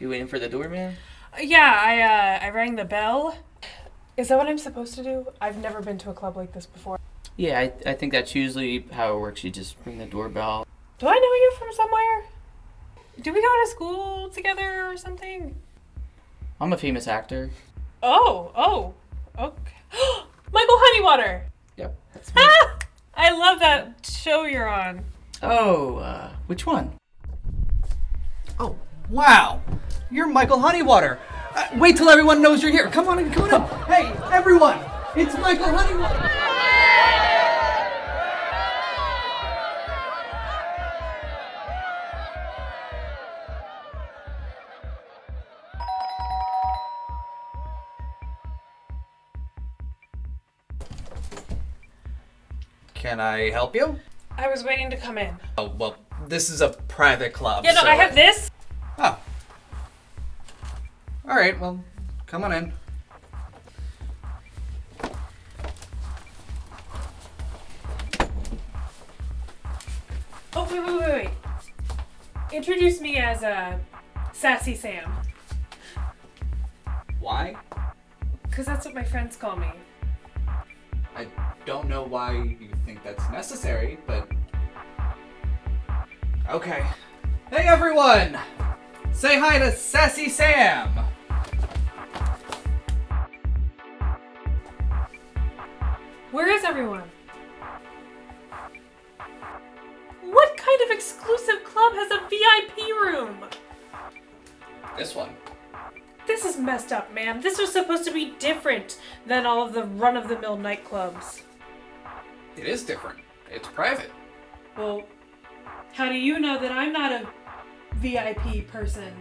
You waiting for the doorman? Yeah, I rang the bell. Is that what I'm supposed to do? I've never been to a club like this before. Yeah, I think that's usually how it works. You just ring the doorbell. Do I know you from somewhere? Do we go to school together or something? I'm a famous actor. Oh, okay. Michael Honeywater! Yep, that's me. Ah! I love that show you're on. Oh, which one? Oh, wow. You're Michael Honeywater. Wait till everyone knows you're here. Come on in, come on in. Hey, everyone. It's Michael Honeywater. Can I help you? I was waiting to come in. Oh, well, this is a private club. Yeah, no, so I have this. Oh. All right, well, come on in. Oh, wait. Introduce me as Sassy Sam. Why? Because that's what my friends call me. I don't know why you think that's necessary, but... Okay. Hey, everyone! Say hi to Sassy Sam! Where is everyone? What kind of exclusive club has a VIP room? This one. This is messed up, man. This was supposed to be different than all of the run-of-the-mill nightclubs. It is different. It's private. Well, how do you know that I'm not a VIP person?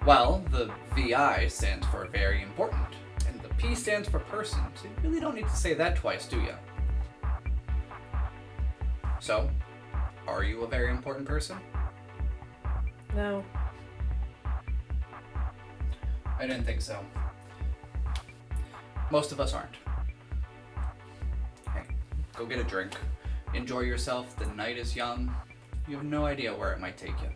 Well, the VI stands for very important, and the P stands for person, so you really don't need to say that twice, do you? So, are you a very important person? No. I didn't think so. Most of us aren't. Hey, go get a drink. Enjoy yourself. The night is young. You have no idea where it might take you.